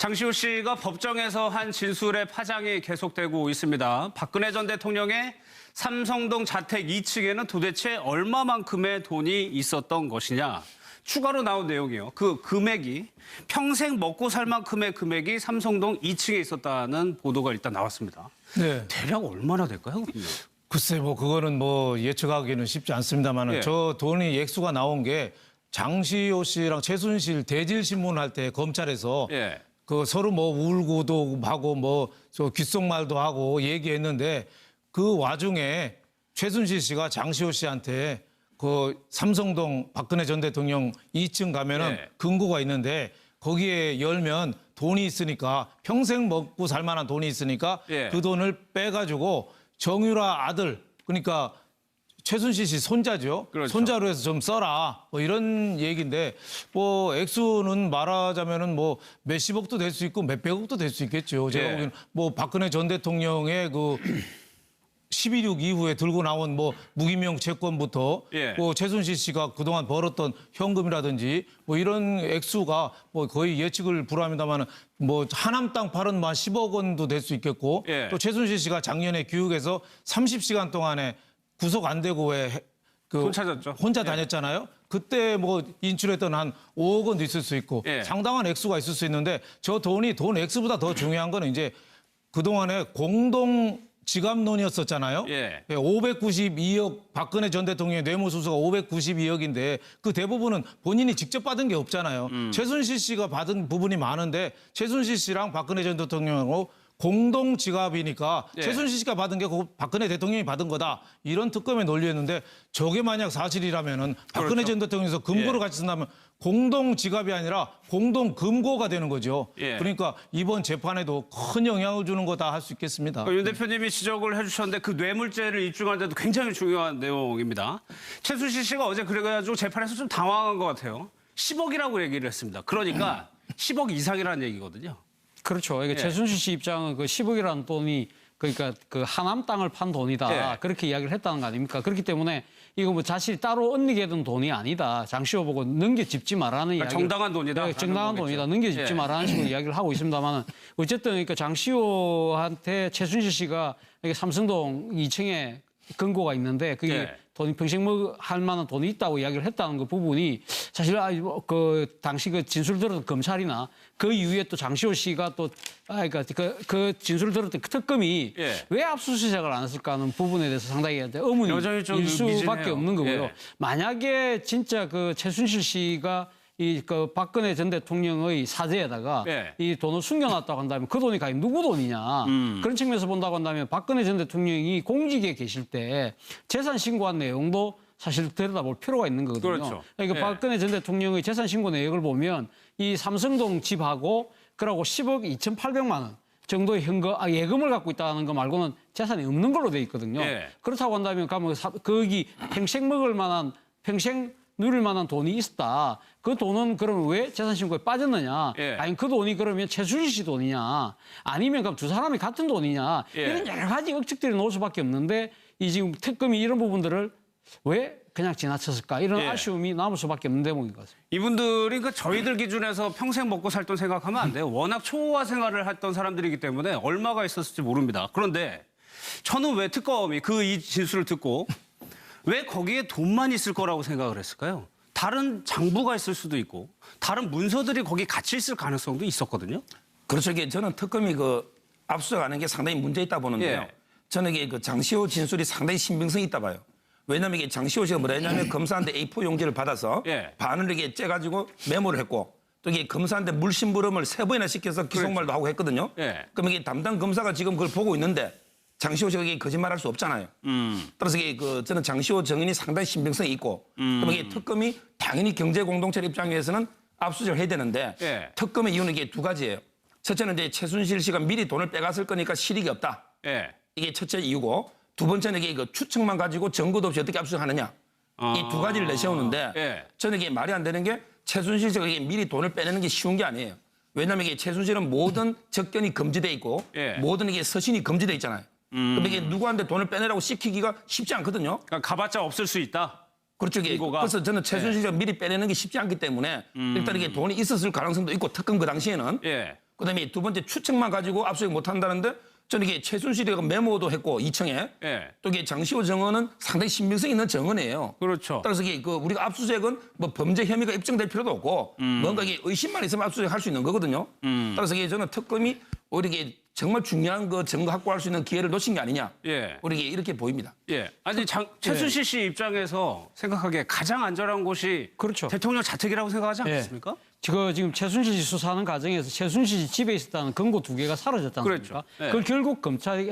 장시호 씨가 법정에서 한 진술의 파장이 계속되고 있습니다. 박근혜 전 대통령의 삼성동 자택 2층에는 도대체 얼마만큼의 돈이 있었던 것이냐. 추가로 나온 내용이요. 그 금액이 평생 먹고 살 만큼의 금액이 삼성동 2층에 있었다는 보도가 일단 나왔습니다. 네. 대략 얼마나 될까요? 글쎄, 그거는 예측하기는 쉽지 않습니다만, 저 돈이 액수가 나온 게 장시호 씨랑 최순실 대질신문 할 때 검찰에서 서로 울고도 하고 저 귓속말도 하고 얘기했는데 그 와중에 최순실 씨가 장시호 씨한테 그 삼성동 박근혜 전 대통령 2층 가면은 금고가 있는데 거기에 열면 돈이 있으니까 평생 먹고 살 만한 돈이 있으니까 그 돈을 빼가지고 정유라 아들 그러니까 최순실 씨 손자죠. 그렇죠. 손자로 해서 좀 써라. 이런 얘기인데 액수는 말하자면은 몇십억도 될 수 있고 몇백억도 될 수 있겠죠. 제가 보기에는 박근혜 전 대통령의 그 11.6 이후에 들고 나온 무기명 채권부터 최순실 씨가 그동안 벌었던 현금이라든지 이런 액수가 거의 예측을 불허합니다만 하남 땅 팔은 10억 원도 될 수 있겠고 또 최순실 씨가 작년에 교육에서 30시간 동안에 구속 안 되고 돈 찾았죠. 혼자 다녔잖아요. 그때 인출했던 한 5억 원도 있을 수 있고 상당한 액수가 있을 수 있는데 저 돈 액수보다 더 중요한 거는 이제 그동안에 공동 지갑론이었었잖아요. 592억 박근혜 전 대통령의 뇌물수수가 592억인데 그 대부분은 본인이 직접 받은 게 없잖아요. 최순실 씨가 받은 부분이 많은데 최순실 씨랑 박근혜 전 대통령하고 공동 지갑이니까 최순실 씨가 받은 게 박근혜 대통령이 받은 거다. 이런 특검의 논리였는데 저게 만약 사실이라면은 박근혜 전 대통령에서 금고를 같이 쓴다면 공동 지갑이 아니라 공동 금고가 되는 거죠. 그러니까 이번 재판에도 큰 영향을 주는 거다 할 수 있겠습니다. 윤 대표님이 지적을 해주셨는데 그 뇌물죄를 입증하는 데도 굉장히 중요한 내용입니다. 최순실 씨가 어제 그래가지고 재판에서 좀 당황한 것 같아요. 10억이라고 얘기를 했습니다. 그러니까 10억 이상이라는 얘기거든요. 그렇죠. 이게 최순실 씨 입장은 그 10억이라는 돈이 그러니까 그 하남 땅을 판 돈이다. 그렇게 이야기를 했다는 거 아닙니까? 그렇기 때문에 이거 자신이 따로 언니게 든 돈이 아니다. 장시호 보고 넘겨짚지 말라는 이야기. 정당한 돈이다. 정당한 돈이다. 넘겨짚지 말라는 식으로 이야기를 하고 있습니다만은 어쨌든 그러니까 장시호한테 최순실 씨가 이게 삼성동 2층에 금고가 있는데 그게 돈이 평생 할 만한 돈이 있다고 이야기를 했다는 그 부분이 사실 그 당시 그 진술 들었던 검찰이나 그 이후에 또 장시호 씨가 또 그러니까 그 진술을 들었던 그 특검이 왜 압수수색을 안 했을까 하는 부분에 대해서 상당히 의문일 수밖에 없는 거고요. 만약에 진짜 그 최순실 씨가 그 박근혜 전 대통령의 사재에다가 이 돈을 숨겨놨다고 한다면 그 돈이 과연 누구 돈이냐. 그런 측면에서 본다고 한다면 박근혜 전 대통령이 공직에 계실 때 재산 신고한 내용도 사실 들여다볼 필요가 있는 거거든요. 그렇죠. 그러니까 박근혜 전 대통령의 재산 신고 내역을 보면 이 삼성동 집하고 그러고 10억 2,800만 원 정도의 예금을 갖고 있다는 거 말고는 재산이 없는 걸로 돼 있거든요. 그렇다고 한다면 거기 평생 먹을 만한 평생 누릴 만한 돈이 있었다. 그 돈은 그러면 왜 재산신고에 빠졌느냐? 아니 그 돈이 그러면 최순실 씨 돈이냐? 아니면 그럼 두 사람이 같은 돈이냐? 이런 여러 가지 억측들이 나올 수밖에 없는데 이 지금 특검이 이런 부분들을 왜 그냥 지나쳤을까? 이런 아쉬움이 남을 수밖에 없는 대목인 것 같습니다. 이분들이 저희들 기준에서 평생 먹고 살 돈 생각하면 안 돼요. 워낙 초호화 생활을 했던 사람들이기 때문에 얼마가 있었을지 모릅니다. 그런데 저는 왜 특검이 이 진술을 듣고 왜 거기에 돈만 있을 거라고 생각을 했을까요? 다른 장부가 있을 수도 있고 다른 문서들이 거기 같이 있을 가능성도 있었거든요. 그렇죠. 저는 특검이 압수수색하는 게 상당히 문제 있다 보는데요. 저는 이게 장시호 진술이 상당히 신빙성이 있다 봐요. 왜냐하면 이게 장시호 씨가 뭐라 했냐면 검사한테 A4 용지를 받아서 반을 이렇게 째가지고 메모를 했고 또 이게 검사한테 물심부름을 3번이나 시켜서 기속말도 하고 했거든요. 그럼 이게 담당 검사가 지금 그걸 보고 있는데 장시호 씨가 거짓말할 수 없잖아요. 따라서 저는 장시호 정인이 상당히 신빙성이 있고 그럼 이게 특검이 당연히 경제 공동체 입장에서는 압수수색을 해야 되는데 특검의 이유는 이게 두 가지예요. 첫째는 이제 최순실 씨가 미리 돈을 빼갔을 거니까 실익이 없다. 이게 첫째 이유고 두 번째는 이게 추측만 가지고 증거도 없이 어떻게 압수수색하느냐. 이 두 가지를 내세우는데 저는 이게 말이 안 되는 게 최순실 씨가 미리 돈을 빼내는 게 쉬운 게 아니에요. 왜냐하면 이게 최순실은 모든 접견이 금지돼 있고 모든 이게 서신이 금지돼 있잖아요. 그럼 이게 누구한테 돈을 빼내라고 시키기가 쉽지 않거든요. 그러니까 가봤자 없을 수 있다. 그렇죠. 그래서 저는 최순실 씨가 미리 빼내는 게 쉽지 않기 때문에 일단 이게 돈이 있었을 가능성도 있고 특검 그 당시에는 그다음에 두 번째 추측만 가지고 압수수색 못 한다는데 저는 이게 최순실이가 메모도 했고 2층에 예. 또 이게 장시호 증언은 상당히 신빙성 있는 증언이에요. 그렇죠. 따라서 이게 그 우리가 압수수색은 뭐 범죄 혐의가 입증될 필요도 없고 뭔가 이게 의심만 있으면 압수수색 할 수 있는 거거든요. 따라서 이게 저는 특검이 오히려 이게 정말 중요한 그 증거 확보할 수 있는 기회를 놓친 게 아니냐. 예. 우리 이렇게 보입니다. 예. 아니 최순실 씨 입장에서 생각하기에 가장 안전한 곳이 그렇죠. 대통령 자택이라고 생각하지 예. 않겠습니까? 지금 최순실 씨 수사하는 과정에서 최순실 씨 집에 있었다는 근거 2개가 사라졌지 않습니까? 그렇죠. 네. 그걸 결국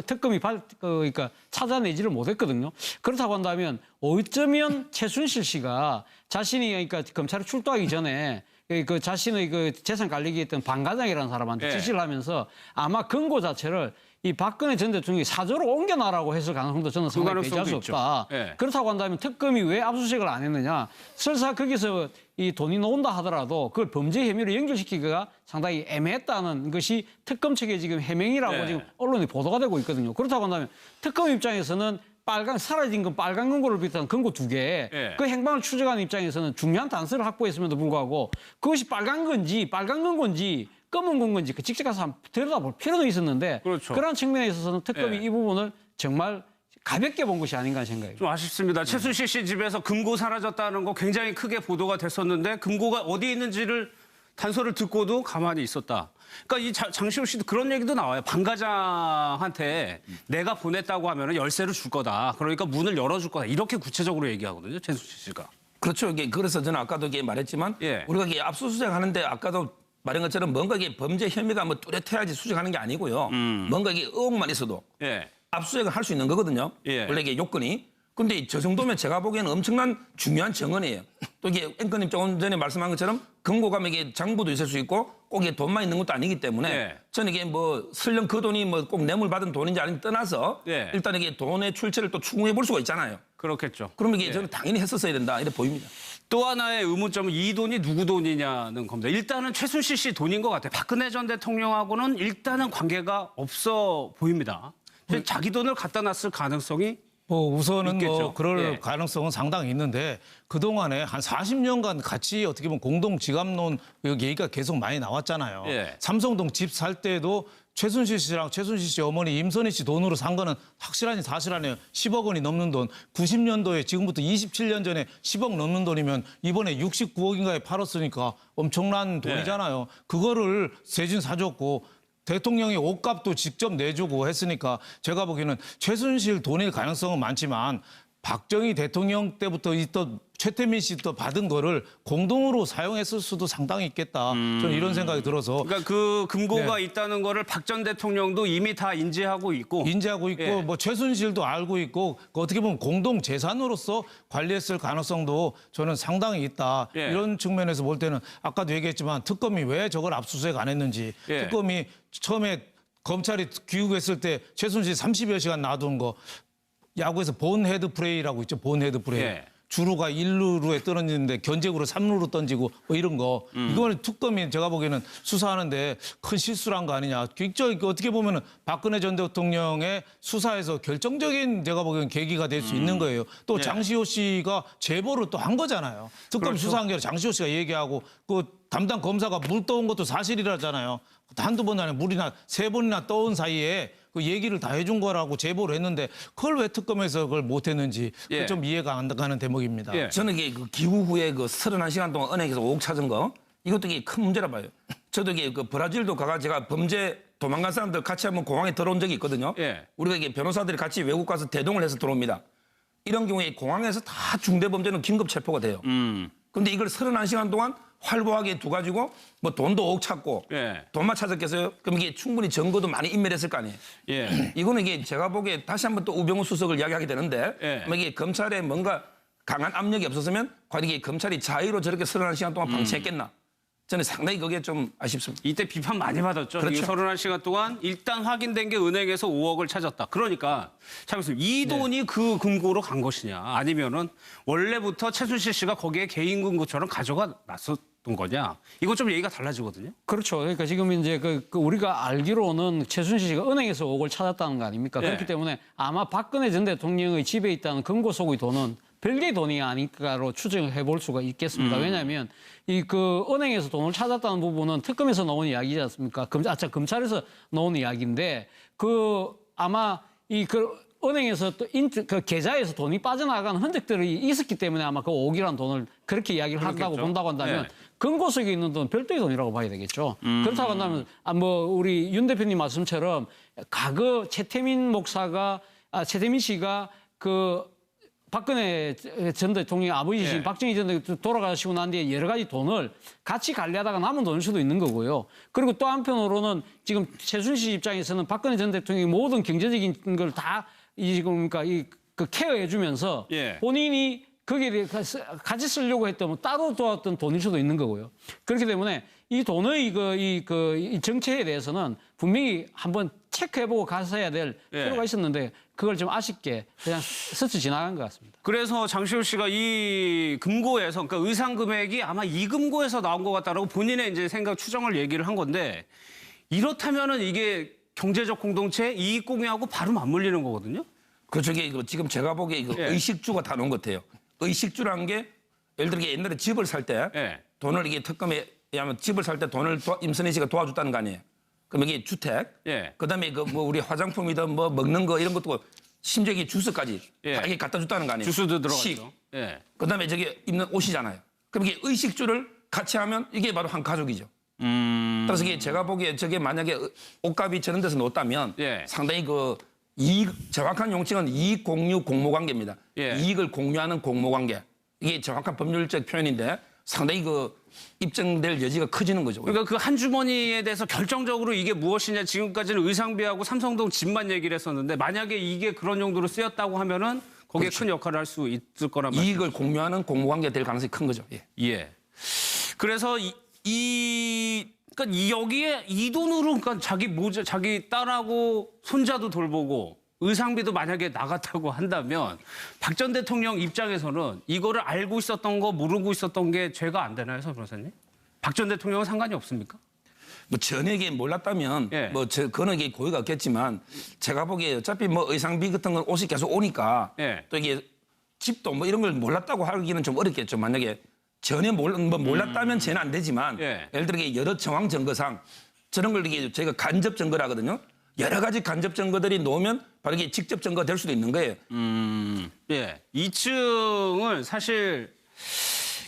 특검이 그러니까 찾아내지를 못했거든요. 그렇다고 한다면 어쩌면 최순실 씨가 자신이 그러니까 검찰에 출두하기 전에 그 자신의 그 재산 관리기 했던 반과장이라는 사람한테 네. 지시를 하면서 아마 근거 자체를 이 박근혜 전 대통령이 사저로 옮겨놔라고 했을 가능성도 저는 상당히 배제할 수 없다. 네. 그렇다고 한다면 특검이 왜 압수수색을 안 했느냐. 설사 거기서 이 돈이 나온다 하더라도 그걸 범죄 혐의로 연결시키기가 상당히 애매했다는 것이 특검 측의 지금 해명이라고 네. 지금 언론에 보도가 되고 있거든요. 그렇다고 한다면 특검 입장에서는 사라진 건 빨간 근거를 비롯한 근거 2개. 네. 그 행방을 추적하는 입장에서는 중요한 단서를 확보했음에도 불구하고 그것이 빨간 근거인지 검은 건지 그 직접 가서 한번 들여다볼 필요도 있었는데 그렇죠. 그런 측면에 있어서는 특검이 네. 이 부분을 정말 가볍게 본 것이 아닌가 생각해요. 좀 아쉽습니다. 최순실 씨 집에서 금고 사라졌다는 거 굉장히 크게 보도가 됐었는데 금고가 어디에 있는지를 단서를 듣고도 가만히 있었다. 그러니까 이 장시호 씨도 그런 얘기도 나와요. 반과장한테 내가 보냈다고 하면 열쇠를 줄 거다. 그러니까 문을 열어줄 거다. 이렇게 구체적으로 얘기하거든요. 최순실 씨가. 그렇죠. 이게 그래서 저는 아까도 이게 말했지만 예. 우리가 이게 압수수색 하는데 아까도 말한 것처럼 뭔가 이게 범죄 혐의가 뭐 뚜렷해야지 수색하는 게 아니고요. 뭔가 이게 의혹만 있어도 예. 압수수색을 할 수 있는 거거든요. 예. 원래 이게 요건이. 근데 저 정도면 제가 보기에는 엄청난 중요한 증언이에요. 또 이게 앵커님 조금 전에 말씀한 것처럼 금고가 이게 장부도 있을 수 있고 꼭 이게 돈만 있는 것도 아니기 때문에 예. 저는 이게 뭐 설령 그 돈이 뭐 꼭 뇌물 받은 돈인지 아닌지 떠나서 예. 일단 이게 돈의 출처를 또 추궁해 볼 수가 있잖아요. 그렇겠죠. 그러면 이게 저는 당연히 했었어야 된다 이렇게 보입니다. 또 하나의 의문점은 이 돈이 누구 돈이냐는 겁니다. 일단은 최순실 씨 돈인 것 같아요. 박근혜 전 대통령하고는 일단은 관계가 없어 보입니다. 자기 돈을 갖다 놨을 가능성이 뭐 우선은 있겠죠. 뭐 그럴 예. 가능성은 상당히 있는데 그동안에 한 40년간 같이 어떻게 보면 공동 지갑론 얘기가 계속 많이 나왔잖아요. 예. 삼성동 집 살 때도 최순실 씨랑 최순실 씨 어머니 임선희 씨 돈으로 산 거는 확실하니 사실하네요. 10억 원이 넘는 돈. 90년도에 지금부터 27년 전에 10억 넘는 돈이면 이번에 69억인가에 팔았으니까 엄청난 돈이잖아요. 그거를 세진 사줬고 대통령이 옷값도 직접 내주고 했으니까 제가 보기에는 최순실 돈일 가능성은 많지만 박정희 대통령 때부터 있던 최태민 씨도 받은 거를 공동으로 사용했을 수도 상당히 있겠다. 저는 이런 생각이 들어서. 그러니까 그 금고가 네. 있다는 거를 박 전 대통령도 이미 다 인지하고 있고 인지하고 있고 예. 뭐 최순실도 알고 있고 어떻게 보면 공동 재산으로서 관리했을 가능성도 저는 상당히 있다. 예. 이런 측면에서 볼 때는 아까도 얘기했지만 특검이 왜 저걸 압수수색 안 했는지 예. 특검이 처음에 검찰이 귀국했을 때 최순실 30여 시간 놔둔 거 야구에서 본 헤드 프레이라고 있죠. 본 헤드 프레이. 예. 주루가 1루에 떨어지는데 견제구를 3루로 던지고 뭐 이런 거. 이거는 특검이 제가 보기에는 수사하는데 큰 실수를 한 거 아니냐. 어떻게 보면은 박근혜 전 대통령의 수사에서 결정적인 제가 보기에는 계기가 될 수 있는 거예요. 또 예. 장시호 씨가 제보를 또 한 거잖아요. 특검 그렇죠. 수사한 게 아니라 장시호 씨가 얘기하고 그 담당 검사가 물 떠온 것도 사실이라잖아요. 한두 번 아니라 물이나 3번이나 떠온 사이에 그 얘기를 다 해준 거라고 제보를 했는데 그걸 왜 특검에서 그걸 못했는지 예. 좀 이해가 안 가는 대목입니다. 예. 저는 이게 그 귀국 후에 그 31시간 동안 은행에서 5억 찾은 거 이것도 이게 큰 문제라 봐요. 저도 이게 그 브라질도 가가 제가 범죄 도망간 사람들 같이 한번 공항에 들어온 적이 있거든요. 예. 우리가 이게 변호사들이 같이 외국 가서 대동을 해서 들어옵니다. 이런 경우에 공항에서 다 중대범죄는 긴급 체포가 돼요. 근데 이걸 31시간 동안 활보하게 두가지고 뭐 돈도 5억 찾고 예. 돈만 찾았겠어요? 그럼 이게 충분히 증거도 많이 인멸했을 거 아니에요. 예. 이거는 이게 제가 보기에 다시 한번 또 우병우 수석을 이야기하게 되는데 예. 이게 검찰에 뭔가 강한 압력이 없었으면 과연 이게 검찰이 자의로 저렇게 31시간 동안 방치했겠나? 저는 상당히 그게 좀 아쉽습니다. 이때 비판 많이 받았죠. 그렇죠. 이 31시간 동안 일단 확인된 게 은행에서 5억을 찾았다. 그러니까 잠시만요. 이 돈이 그 금고로 간 것이냐 아니면은 원래부터 최순실 씨가 거기에 개인 금고처럼 가져가 놨었던 거냐. 이거 좀 얘기가 달라지거든요. 그렇죠. 그러니까 지금 이제 그 우리가 알기로는 최순실 씨가 은행에서 5억을 찾았다는 거 아닙니까? 예. 그렇기 때문에 아마 박근혜 전 대통령의 집에 있다는 금고 속의 돈은 별개의 돈이 아닐까로 추정해 볼 수가 있겠습니다. 왜냐하면 이 그 은행에서 돈을 찾았다는 부분은 특검에서 나온 이야기지 않습니까? 검찰에서 나온 이야기인데 그 아마 이 그 은행에서 또 그 계좌에서 돈이 빠져나가는 흔적들이 있었기 때문에 아마 그 5억이라는 돈을 그렇게 이야기를 한다고 본다고 한다면 금고 속에 있는 돈 별도의 돈이라고 봐야 되겠죠. 그렇다고 한다면 뭐 우리 윤 대표님 말씀처럼 과거 최태민 씨가 그 박근혜 전 대통령 아버지신 박정희 전 대통령 돌아가시고 난 뒤에 여러 가지 돈을 같이 관리하다가 남은 돈일 수도 있는 거고요. 그리고 또 한편으로는 지금 최순실 입장에서는 박근혜 전 대통령이 모든 경제적인 걸 다 지금 그러니까 그 케어해주면서 본인이 거기에 대해 같이 쓰려고 했던 따로 도왔던 돈일 수도 있는 거고요. 그렇기 때문에 이 돈의 이 정체에 대해서는 분명히 한번 체크해보고 가서야 될 필요가 있었는데 그걸 좀 아쉽게 그냥 스쳐 지나간 것 같습니다. 그래서 장시호 씨가 이 금고에서 그러니까 의상 금액이 아마 이 금고에서 나온 것 같다라고 본인의 이제 생각 추정을 얘기를 한 건데 이렇다면은 이게 경제적 공동체 이익 공유하고 바로 맞물리는 거거든요. 그쪽에 이거 지금 제가 보기에 이거 의식주가 다 놓은 것 같아요. 의식주라는 게 예를 들어 옛날에 집을 살 때 돈을 이게 특검에 의하면 집을 살 때 돈을 임선희 씨가 도와줬다는 거 아니에요. 그럼 이게 주택, 그다음에 그 뭐 우리 화장품이든 뭐 먹는 거 이런 것도 심지어 이게 주스까지 다 이게 갖다 줬다는 거 아니에요. 주스도 들어갔죠. 그다음에 저기 입는 옷이잖아요. 그럼 이게 의식주를 같이 하면 이게 바로 한 가족이죠. 그래서 이게 제가 보기에 저게 만약에 옷값이 저런 데서 놓았다면 상당히 그 정확한 용칭은 이익 공유 공모관계입니다. 이익을 공유하는 공모관계. 이게 정확한 법률적 표현인데 상당히 그 입증될 여지가 커지는 거죠. 그러니까 그 한 주머니에 대해서 결정적으로 이게 무엇이냐 지금까지는 의상비하고 삼성동 집만 얘기를 했었는데 만약에 이게 그런 용도로 쓰였다고 하면은 거기에 큰 역할을 할 수 있을 거란 말이죠. 이익을 공유하는 공모관계가 될 가능성이 큰 거죠. 그래서 그러니까 여기에 이 돈으로 그러니까 자기 딸하고 손자도 돌보고 의상비도 만약에 나갔다고 한다면 박 전 대통령 입장에서는 이거를 알고 있었던 거 모르고 있었던 게 죄가 안 되나요, 서 변호사님? 박 전 대통령은 상관이 없습니까? 뭐 전에게 몰랐다면 뭐 그거는 이게 고의가 없겠지만 제가 보기에 어차피 뭐 의상비 같은 건 옷이 계속 오니까 또 이게 집도 뭐 이런 걸 몰랐다고 하기는 좀 어렵겠죠. 만약에 전혀 몰랐다면 죄는 안 되지만 예를 들어 여러 정황 증거상 저런 걸 이게 저희가 간접 증거라거든요. 여러 가지 간접 증거들이 놓으면 바로 이게 직접 증거가 될 수도 있는 거예요. 2층을 사실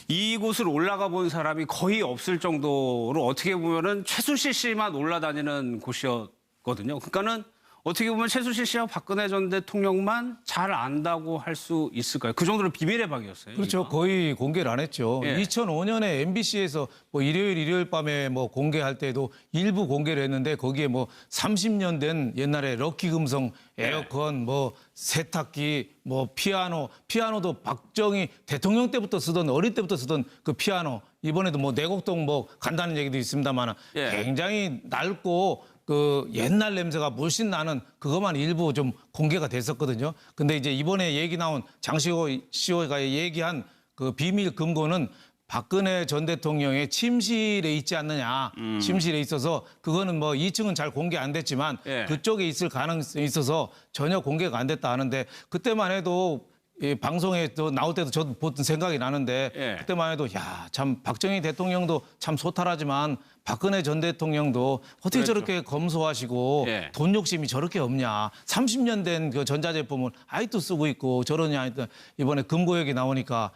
이곳을 올라가 본 사람이 거의 없을 정도로 어떻게 보면은 최순실 씨만 올라다니는 곳이었거든요. 그러니까는 어떻게 보면 최순실 씨와 박근혜 전 대통령만 잘 안다고 할 수 있을까요? 그 정도로 비밀의 방이었어요. 그렇죠. 이거. 거의 공개를 안 했죠. 2005년에 MBC에서 뭐 일요일 밤에 뭐 공개할 때도 일부 공개를 했는데 거기에 뭐 30년 된 옛날에 럭키 금성 에어컨 뭐 세탁기 뭐 피아노도 박정희 대통령 때부터 쓰던 어릴 때부터 쓰던 그 피아노 이번에도 뭐 내곡동 뭐 간다는 얘기도 있습니다만 굉장히 낡고 그 옛날 냄새가 물씬 나는 그것만 일부 좀 공개가 됐었거든요. 근데 이제 이번에 얘기 나온 장시호 씨가 얘기한 그 비밀 금고는 박근혜 전 대통령의 침실에 있지 않느냐. 침실에 있어서 그거는 뭐 2층은 잘 공개 안 됐지만 그쪽에 있을 가능성이 있어서 전혀 공개가 안 됐다 하는데 그때만 해도 이 방송에 또 나올 때도 저도 보던 생각이 나는데 그때만 해도 야, 참 박정희 대통령도 참 소탈하지만 박근혜 전 대통령도 어떻게 저렇게 검소하시고 돈 욕심이 저렇게 없냐. 30년 된 그 전자제품을 아직도 쓰고 있고 저러냐. 이번에 금고역이 나오니까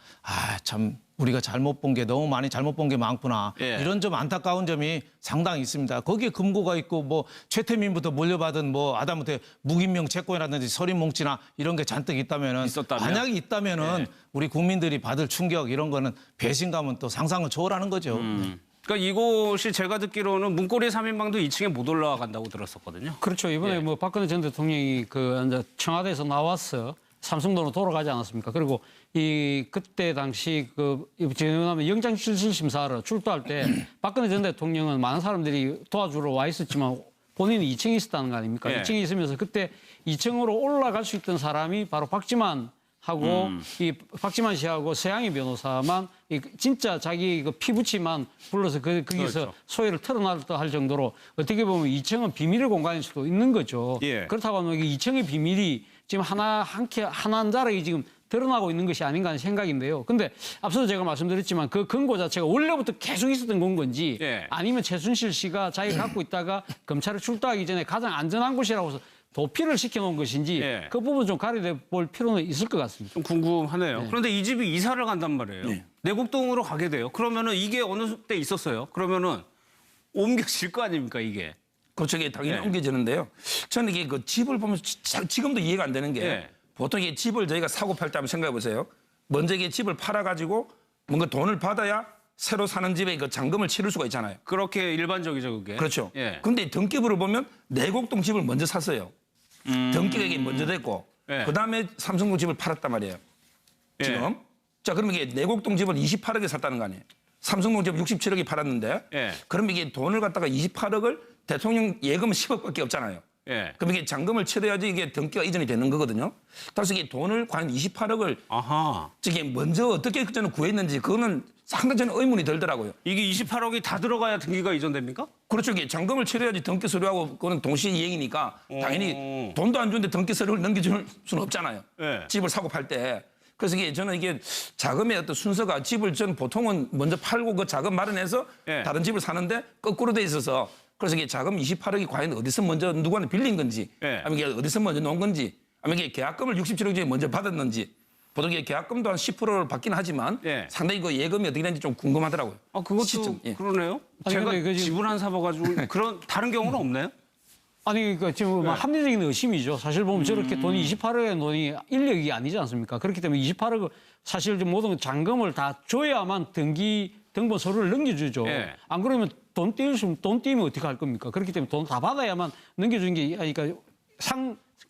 참 우리가 잘못 본 게 너무 많이 잘못 본 게 많구나. 이런 좀 안타까운 점이 상당히 있습니다. 거기에 금고가 있고 뭐 최태민부터 물려받은 뭐 아다못해 무기명 채권이라든지 서린뭉치나 이런 게 잔뜩 있다면은 만약에 있다면은 우리 국민들이 받을 충격 이런 거는 배신감은 또 상상을 초월하는 거죠. 그러니까 이곳이 제가 듣기로는 문고리 3인방도 2층에 못 올라간다고 들었었거든요. 그렇죠. 이번에 뭐 박근혜 전 대통령이 그 이제 청와대에서 나와서 삼성동으로 돌아가지 않았습니까? 그리고 그때 당시 왜냐하면 영장실질심사하러 출두할 때 박근혜 전 대통령은 많은 사람들이 도와주러 와 있었지만 본인이 2층에 있었다는 거 아닙니까? 2층에 있으면서 그때 2층으로 올라갈 수 있던 사람이 바로 박지만 하고 이 박지만 씨하고 서양희 변호사만 진짜 자기 그 피부치만 불러서 거기서 소외를 털어놨다 할 정도로 어떻게 보면 2층은 비밀의 공간일 수도 있는 거죠. 그렇다고 하면 2층의 비밀이 지금 한 자락이 지금 드러나고 있는 것이 아닌가 하는 생각인데요. 근데 앞서도 제가 말씀드렸지만 그 근거 자체가 원래부터 계속 있었던 건 건지 예. 아니면 최순실 씨가 자기가 갖고 있다가 검찰에 출두하기 전에 가장 안전한 곳이라고 해서 도피를 시켜놓은 것인지 예. 그 부분 좀 가려볼 필요는 있을 것 같습니다. 좀 궁금하네요. 그런데 이 집이 이사를 간단 말이에요. 네. 내곡동으로 가게 돼요. 그러면은 이게 어느 때 있었어요. 그러면은 옮겨질 거 아닙니까 이게? 그렇죠. 이게 당연히 예. 옮겨지는데요. 저는 이게 그 집을 보면서 지금도 이해가 안 되는 게 예. 보통 이게 집을 저희가 사고 팔 때 한번 생각해 보세요. 먼저 이게 집을 팔아가지고 뭔가 돈을 받아야 새로 사는 집에 그 잔금을 치를 수가 있잖아요. 그렇게 일반적이죠 그게. 그렇죠. 예. 근데 등기부를 보면 내곡동 집을 먼저 샀어요. 등기가 이게 먼저 됐고 예. 그다음에 삼성동 집을 팔았단 말이에요. 지금. 예. 자, 그러면 이게 내곡동 집을 28억에 샀다는 거 아니에요. 삼성동 집을 67억에 팔았는데 예. 그럼 이게 돈을 갖다가 28억을 대통령 예금은 10억밖에 없잖아요. 예. 그럼 이게 잔금을 치러야지 이게 등기가 이전이 되는 거거든요. 따라서 이게 돈을 과연 28억을 아하. 이게 먼저 어떻게 저는 구했는지 그거는 상당히 저는 의문이 들더라고요. 이게 28억이 다 들어가야 등기가 이전됩니까? 그렇죠. 이게 잔금을 치러야지 등기 서류하고 그거는 동시에 이행이니까 당연히 돈도 안 주는데 등기 서류를 넘겨줄 수는 없잖아요. 예. 집을 사고 팔 때. 그래서 이게 저는 이게 자금의 어떤 순서가 집을 저는 보통은 먼저 팔고 그 자금 마련해서 예. 다른 집을 사는데 거꾸로 돼 있어서 그래서 이게 자금 28억이 과연 어디서 먼저 누구한테 빌린 건지 예. 아니면 이게 어디서 먼저 놓은 건지 아니면 이게 계약금을 67억 중에 먼저 받았는지 보통 이게 계약금도 한 10%를 받긴 하지만 예. 상당히 그 예금이 어떻게 되는지 좀 궁금하더라고요. 아 그것도 시점, 예. 그러네요. 아니, 제가 근데 그 지금- 집을 안 사봐가지고 그런 다른 경우는 없나요? 아니, 그러니까 지금 네. 합리적인 의심이죠. 사실 보면 저렇게 돈이 28억의 돈이 1억이 아니지 않습니까? 그렇기 때문에 28억을 사실 좀 모든 잔금을 다 줘야만 등본 서류를 넘겨주죠. 예. 안 그러면 돈 띄면 어떻게 할 겁니까? 그렇기 때문에 돈 다 받아야만 넘겨주는 게, 그러니까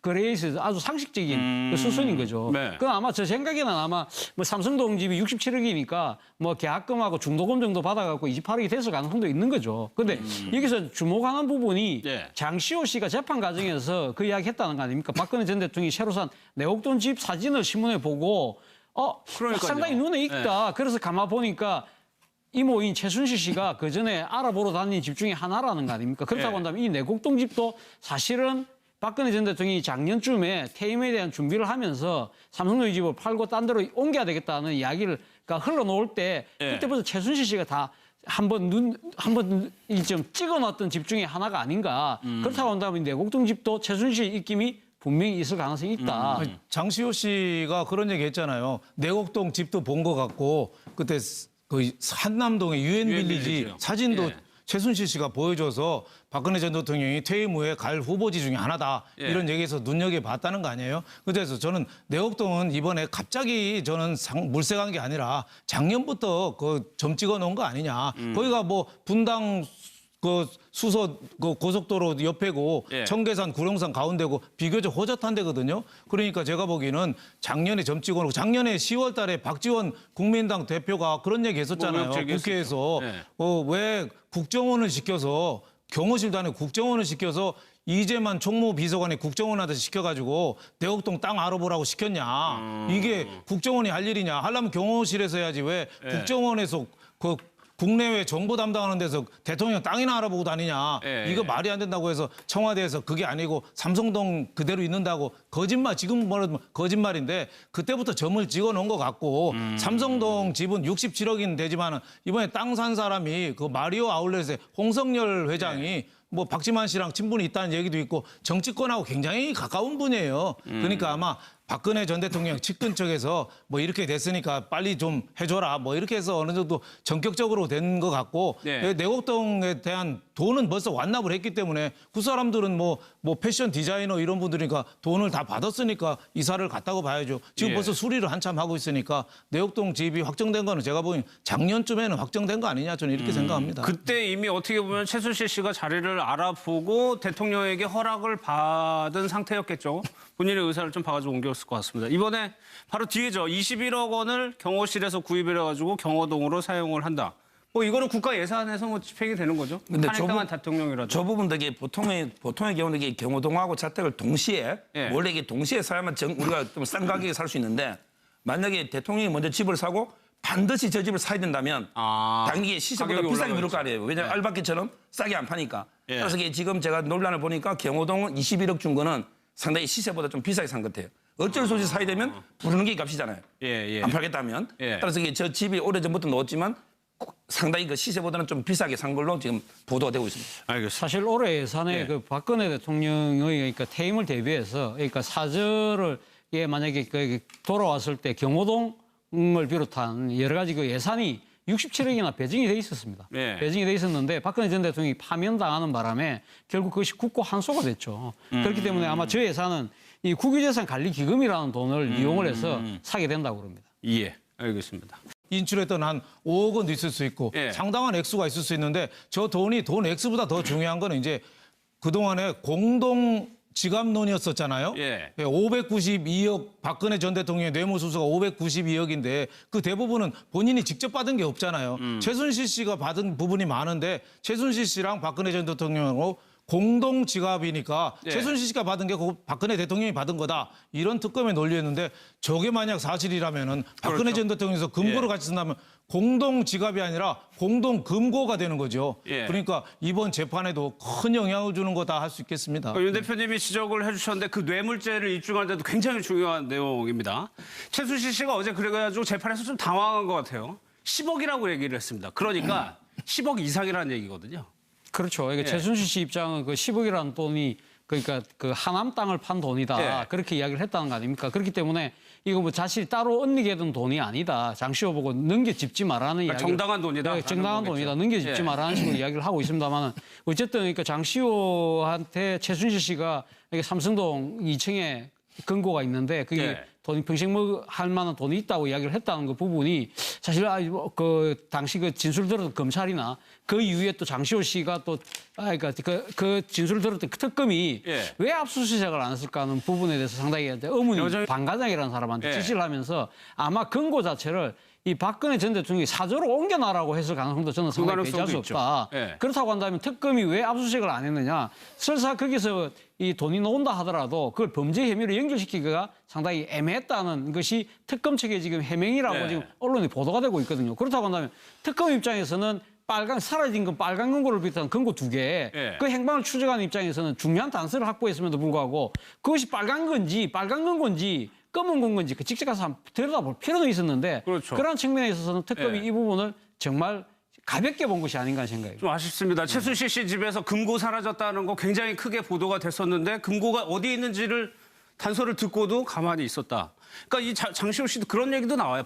거래에 있어서 아주 상식적인 그 수순인 거죠. 네. 그 아마 제 생각에는 아마 뭐 삼성동 집이 67억이니까 뭐 계약금하고 중도금 정도 받아갖고 28억이 됐을 가능성도 있는 거죠. 근데 여기서 주목하는 부분이 네. 장시호 씨가 재판 과정에서 그 이야기 했다는 거 아닙니까? 박근혜 전 대통령이 새로 산 내곡동 집 사진을 신문에 보고 그러니까요. 상당히 눈에 익다. 그래서 가만 보니까 이모인 최순실 씨가 그 전에 알아보러 다닌 집 중에 하나라는 거 아닙니까? 그렇다고 네. 한다면 이 내곡동 집도 사실은 박근혜 전 대통령이 작년쯤에 퇴임에 대한 준비를 하면서 삼성동 집을 팔고 딴 데로 옮겨야 되겠다는 이야기를 흘러놓을 때 예. 그때부터 최순실 씨가 다 한번 좀 찍어놨던 집 중에 하나가 아닌가. 그렇다고 한다면 내곡동 집도 최순실 입김이 분명히 있을 가능성이 있다. 장시호 씨가 그런 얘기 했잖아요. 내곡동 집도 본 것 같고 그때 그 한남동의 유엔빌리지 빌리지요. 사진도 예. 최순실 씨가 보여줘서 박근혜 전 대통령이 퇴임 후에 갈 후보지 중에 하나다. 예. 이런 얘기에서 눈여겨봤다는 거 아니에요? 그래서 저는 내곡동은 이번에 갑자기 저는 물색한 게 아니라 작년부터 그 점 찍어놓은 거 아니냐. 거기가 뭐 분당 그 수서 그 고속도로 옆에고 예. 청계산 구룡산 가운데고 비교적 호젓한 데거든요. 그러니까 제가 보기에는 작년에 점 찍어놓고 작년에 10월 달에 박지원 국민당 대표가 그런 얘기 했었잖아요. 뭐 의혹 국회에서 제기했었죠. 왜 국정원을 시켜서 경호실도 안에 국정원을 시켜서 이재만 총무비서관이 국정원한테 시켜가지고 내곡동 땅 알아보라고 시켰냐. 이게 국정원이 할 일이냐. 하려면 경호실에서 해야지 왜 국정원에서 그 국내외 정보 담당하는 데서 대통령 땅이나 알아보고 다니냐. 예. 이거 말이 안 된다고 해서 청와대에서 그게 아니고 삼성동 그대로 있는다고 거짓말, 지금 말하면 거짓말인데 그때부터 점을 찍어 놓은 것 같고 삼성동 집은 67억인 되지만 이번에 땅 산 사람이 그 마리오 아울렛의 홍성열 회장이 뭐 박지만 씨랑 친분이 있다는 얘기도 있고 정치권하고 굉장히 가까운 분이에요. 그러니까 아마 박근혜 전 대통령 측근 쪽에서 뭐 이렇게 됐으니까 빨리 좀 해줘라 뭐 이렇게 해서 어느 정도 전격적으로 된 것 같고 네. 내곡동에 대한 돈은 벌써 완납을 했기 때문에 그 사람들은 뭐 패션 디자이너 이런 분들이니까 돈을 다 받았으니까 이사를 갔다고 봐야죠. 지금 예. 벌써 수리를 한참 하고 있으니까 내곡동 집이 확정된 거는 제가 보기엔 작년쯤에는 확정된 거 아니냐 저는 이렇게 생각합니다. 그때 이미 어떻게 보면 최순실 씨가 자리를 알아보고 대통령에게 허락을 받은 상태였겠죠. 본인의 의사를 좀 봐가지고 옮겼을 것 같습니다. 이번에 바로 뒤에죠. 21억 원을 경호실에서 구입을 해가지고 경호동으로 사용을 한다. 뭐 이거는 국가 예산에서 뭐 집행이 되는 거죠. 근데 탄핵당한 대통령이라도. 저 부분 되게 보통의 경우는 이게 경호동하고 자택을 동시에 예. 원래 이게 동시에 사야만 우리가 좀 싼 가격에 살 수 있는데 만약에 대통령이 먼저 집을 사고 반드시 저 집을 사야 된다면 당연히 이게 시세보다 가격이 비싸게 미룰 올라가겠죠. 거 아니에요. 왜냐하면 알바끼처럼 싸게 안 파니까. 예. 그래서 이게 지금 제가 논란을 보니까 경호동 21억 준 거는 상당히 시세보다 좀 비싸게 산 것 같아요. 어쩔 수 없이 사야 되면 부르는 게 값이잖아요. 예. 안 팔겠다면. 예. 따라서 이게 저 집이 오래전부터 놓았지만 상당히 그 시세보다는 좀 비싸게 산 걸로 지금 보도가 되고 있습니다. 알겠습니다. 사실 올해 예산에 예. 그 박근혜 대통령의 그러니까 퇴임을 대비해서 그러니까 사절을 예 만약에 그 돌아왔을 때 경호동을 비롯한 여러 가지 그 예산이 67억이나 배정이 돼 있었습니다. 예. 배정이 돼 있었는데 박근혜 전 대통령이 파면당하는 바람에 결국 그것이 국고 한소가 됐죠. 그렇기 때문에 아마 저 예산은 이 국유재산관리기금이라는 돈을 이용을 해서 사게 된다고 그럽니다. 예, 알겠습니다. 인출했던 한 5억 원도 있을 수 있고 예. 상당한 액수가 있을 수 있는데 저 돈이 돈 액수보다 더 중요한 거는 이제 그동안에 공동 지갑론이었었잖아요. 예. 592억 박근혜 전 대통령의 뇌물수수가 592억인데 그 대부분은 본인이 직접 받은 게 없잖아요. 최순실 씨가 받은 부분이 많은데 최순실 씨랑 박근혜 전 대통령하고 공동 지갑이니까 예. 최순실 씨가 받은 게 박근혜 대통령이 받은 거다. 이런 특검에 논리였는데 저게 만약 사실이라면은 박근혜 그렇죠. 전 대통령에서 금고를 예. 같이 쓴다면 공동 지갑이 아니라 공동 금고가 되는 거죠. 예. 그러니까 이번 재판에도 큰 영향을 주는 거다 할 수 있겠습니다. 윤 대표님이 지적을 해주셨는데 그 뇌물죄를 입증하는데도 굉장히 중요한 내용입니다. 최순실 씨가 어제 그래가지고 재판에서 좀 당황한 것 같아요. 10억이라고 얘기를 했습니다. 그러니까 10억 이상이라는 얘기거든요. 그렇죠. 그러니까 예. 최순실 씨 입장은 그 10억이라는 돈이 그러니까 그 하남 땅을 판 돈이다. 예. 그렇게 이야기를 했다는 거 아닙니까? 그렇기 때문에 이거 뭐 자신이 따로 언니게 든 돈이 아니다. 장시호 보고 넘겨짚지 말라는 그러니까 이야기. 정당한 돈이다. 네, 정당한 거겠죠. 돈이다. 넘겨짚지 예. 말라는 식으로 이야기를 하고 있습니다만은 어쨌든 그러니까 장시호한테 최순실 씨가 이게 삼성동 2층에 금고가 있는데 그게 예. 돈이 평생 할 만한 돈이 있다고 이야기를 했다는 그 부분이 사실 그 당시 그 진술 들었던 검찰이나 그 이후에 또 장시호 씨가 또 그러니까 그 진술 들었던 그 특검이 예. 왜 압수수색을 안 했을까 하는 부분에 대해서 상당히 의문이 여전히- 반과장이라는 사람한테 예. 지시를 하면서 아마 금고 자체를 이 박근혜 전 대통령이 사저로 옮겨놔라고 했을 가능성도 저는 상당히 배제할 수 가능성도 없다. 있죠. 예. 그렇다고 한다면 특검이 왜 압수수색을 안 했느냐. 설사 거기서 이 돈이 나온다 하더라도 그걸 범죄 혐의로 연결시키기가 상당히 애매했다는 것이 특검 측의 지금 해명이라고 네. 지금 언론에 보도가 되고 있거든요. 그렇다고 한다면 특검 입장에서는 사라진 건 빨간 금고를 비롯한 금고 2개. 예. 그 행방을 추적하는 입장에서는 중요한 단서를 확보했음에도 불구하고 그것이 빨간 건지 빨간 금고인지 검은 건지 그 직접 가서 한번 들여다볼 필요는 있었는데 그렇죠. 그런 측면에 있어서는 특검이 예. 이 부분을 정말 가볍게 본 것이 아닌가 생각해요. 좀 아쉽습니다. 최순실 씨 집에서 금고 사라졌다는 거 굉장히 크게 보도가 됐었는데 금고가 어디에 있는지를 단서를 듣고도 가만히 있었다. 그러니까 이 장시호 씨도 그런 얘기도 나와요.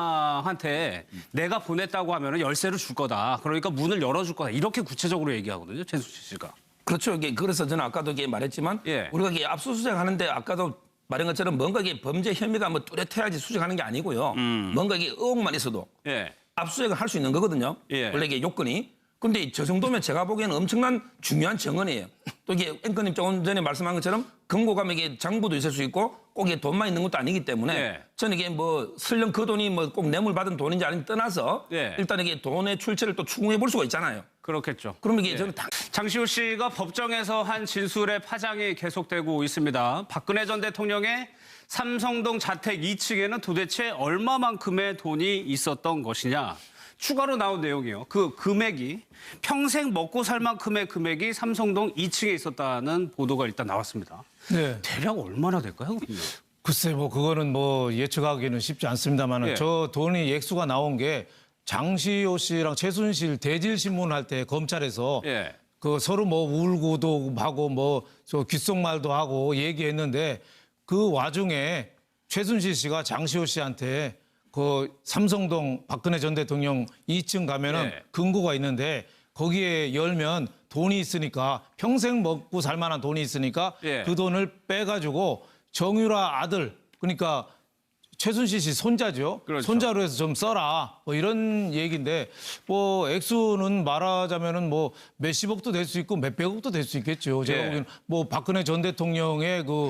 방과장한테 내가 보냈다고 하면 열쇠를 줄 거다. 그러니까 문을 열어줄 거다. 이렇게 구체적으로 얘기하거든요. 최순실 씨가. 그렇죠. 이게 그래서 저는 아까도 이게 말했지만 예. 우리가 이게 압수수색 하는데 아까도 말한 것처럼 뭔가 이게 범죄 혐의가 뭐 뚜렷해야지 수색하는 게 아니고요. 뭔가 이게 의혹만 있어도 예. 압수수색을 할 수 있는 거거든요. 예. 원래 이게 요건이. 근데 저 정도면 제가 보기에는 엄청난 중요한 정언이에요. 또 이게 앵커님 조금 전에 말씀한 것처럼 금고 가면 이게 장부도 있을 수 있고 꼭 이게 돈만 있는 것도 아니기 때문에 예. 저는 이게 뭐 설령 그 돈이 뭐 꼭 뇌물 받은 돈인지 아닌지 떠나서 예. 일단 이게 돈의 출처를 또 추궁해 볼 수가 있잖아요. 그렇겠죠. 그러면 이게 저는 장시호 씨가 법정에서 한 진술의 파장이 계속되고 있습니다. 박근혜 전 대통령의 삼성동 자택 2층에는 도대체 얼마만큼의 돈이 있었던 것이냐. 추가로 나온 내용이요. 그 금액이 평생 먹고 살 만큼의 금액이 삼성동 2층에 있었다는 보도가 일단 나왔습니다. 네. 대략 얼마나 될까요? 글쎄 뭐 그거는 뭐 예측하기는 쉽지 않습니다만 예. 저 돈이 액수가 나온 게 장시호 씨랑 최순실 대질 신문할 때 검찰에서 예. 그 서로 뭐 울고도 하고 뭐 저 귓속말도 하고 얘기했는데 그 와중에 최순실 씨가 장시호 씨한테 그 삼성동 박근혜 전 대통령 2층 가면은 예. 금고가 있는데 거기에 열면 돈이 있으니까 평생 먹고 살 만한 돈이 있으니까 예. 그 돈을 빼가지고 정유라 아들 그러니까 최순실 씨 손자죠. 그렇죠. 손자로 해서 좀 써라. 뭐 이런 얘기인데 뭐 액수는 말하자면은 뭐 몇십억도 될 수 있고 몇백억도 될 수 있겠죠. 제가 예. 보기에는 뭐 박근혜 전 대통령의 그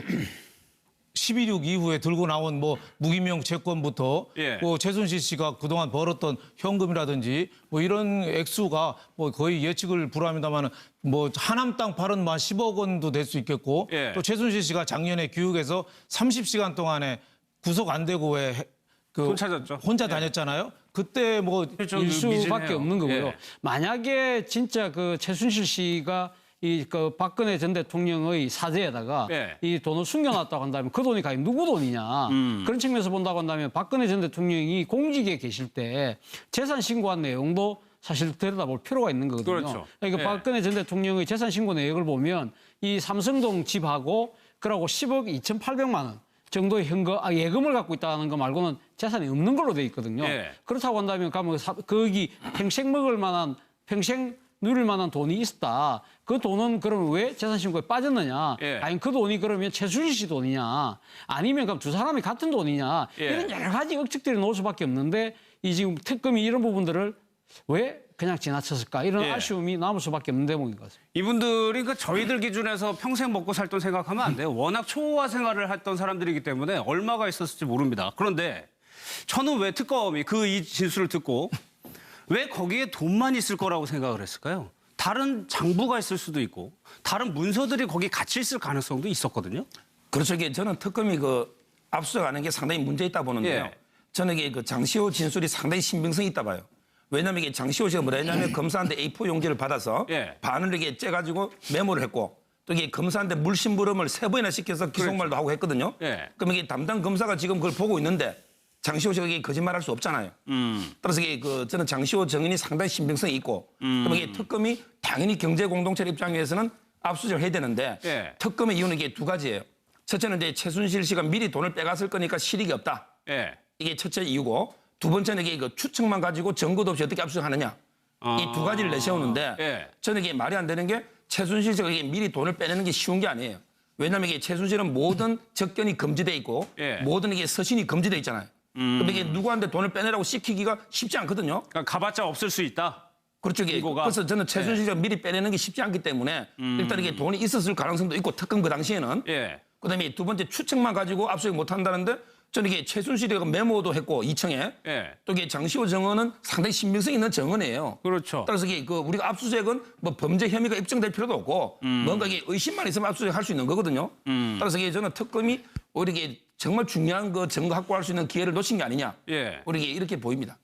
12.6 이후에 들고 나온 뭐 무기명 채권부터 예. 뭐 최순실 씨가 그동안 벌었던 현금이라든지 뭐 이런 액수가 뭐 거의 예측을 불허합니다만 뭐 하남 땅 팔은 뭐 10억 원도 될 수 있겠고 예. 또 최순실 씨가 작년에 교육에서 30시간 동안에 구속 안 되고 왜 그 돈 찾았죠. 혼자 다녔잖아요. 그때 뭐 좀 일 수밖에 미진해요. 없는 거고요. 예. 만약에 진짜 그 최순실 씨가 이 그 박근혜 전 대통령의 사저에다가 이 돈을 숨겨놨다고 한다면 그 돈이 과연 누구 돈이냐 그런 측면에서 본다고 한다면 박근혜 전 대통령이 공직에 계실 때 재산 신고한 내용도 사실 들여다볼 필요가 있는 거거든요. 그렇죠. 그러니까 박근혜 전 대통령의 재산 신고 내역을 보면 이 삼성동 집하고 그러고 10억 2,800만 원 정도의 예금을 갖고 있다는 거 말고는 재산이 없는 걸로 돼 있거든요. 그렇다고 한다면 거기 평생 먹을 만한 평생 누릴 만한 돈이 있다. 그 돈은 그러면 왜 재산 신고에 빠졌느냐? 아니 그 돈이 그러면 최순실 씨 돈이냐? 아니면 그럼 두 사람이 같은 돈이냐? 이런 여러 가지 억측들이 나올 수밖에 없는데 이 지금 특검이 이런 부분들을 왜 그냥 지나쳤을까? 이런 아쉬움이 남을 수밖에 없는 대목인 것 같습니다. 이분들이 그 저희들 기준에서 평생 먹고 살던 생각하면 안 돼요. 워낙 초호화 생활을 했던 사람들이기 때문에 얼마가 있었을지 모릅니다. 그런데 저는 왜 특검이 이 진술을 듣고 왜 거기에 돈만 있을 거라고 생각을 했을까요? 다른 장부가 있을 수도 있고 다른 문서들이 거기 같이 있을 가능성도 있었거든요. 그렇죠. 이게 저는 특검이 압수수색하는 게 상당히 문제 있다 보는데요. 저는 이게 장시호 진술이 상당히 신빙성이 있다 봐요. 왜냐하면 이게 장시호 씨가 뭐라 했냐면 검사한테 A4 용지를 받아서 반을 이렇게 째가지고 메모를 했고 또 이게 검사한테 물심부름을 3번이나 시켜서 기속말도 하고 했거든요. 그럼 이게 담당 검사가 지금 그걸 보고 있는데 장시호 씨가 거짓말할 수 없잖아요. 따라서 이게 저는 장시호 정인이 상당히 신빙성이 있고 그럼 이게 특검이 당연히 경제 공동체 입장에서는 압수수색을 해야 되는데 특검의 이유는 이게 두 가지예요. 첫째는 이제 최순실 씨가 미리 돈을 빼갔을 거니까 실익이 없다. 이게 첫째 이유고 두 번째는 이게 추측만 가지고 증거도 없이 어떻게 압수수색하느냐. 이 두 가지를 내세우는데 저는 이게 말이 안 되는 게 최순실 씨가 이게 미리 돈을 빼내는 게 쉬운 게 아니에요. 왜냐하면 이게 최순실은 모든 접견이 금지돼 있고 모든 이게 서신이 금지돼 있잖아요. 그럼 이게 누구한테 돈을 빼내라고 시키기가 쉽지 않거든요. 그러니까 가봤자 없을 수 있다. 그렇죠. 그래서 저는 최순실 씨가 미리 빼내는 게 쉽지 않기 때문에 일단 이게 돈이 있었을 가능성도 있고 특검 그 당시에는 그다음에 두 번째 추측만 가지고 압수수색 못 한다는데 저는 이게 최순실이 메모도 했고 2층에 또 이게 장시호 정원은 상당히 신빙성 있는 정원이에요. 그렇죠. 따라서 이게 우리가 압수수색은 뭐 범죄 혐의가 입증될 필요도 없고 뭔가 이게 의심만 있으면 압수수색 할 수 있는 거거든요. 따라서 이게 저는 특검이 오히려 이게 정말 중요한 증거 확보할 수 있는 기회를 놓친 게 아니냐. 우리 이렇게 보입니다.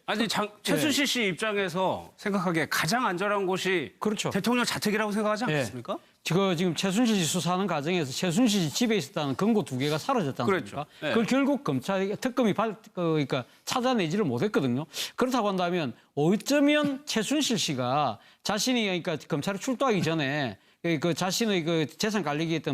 아니 최순실 씨 입장에서 생각하기에 가장 안전한 곳이 대통령 자택이라고 생각하지 않겠습니까? 지금 최순실 씨 수사하는 과정에서 최순실 씨 집에 있었다는 근거 2개가 사라졌지 않습니까? 그걸 결국 특검이 그러니까 찾아내지를 못했거든요. 그렇다고 한다면 어쩌면 최순실 씨가 자신이 그러니까 검찰에 출두하기 전에 자신의 재산 관리기에 있던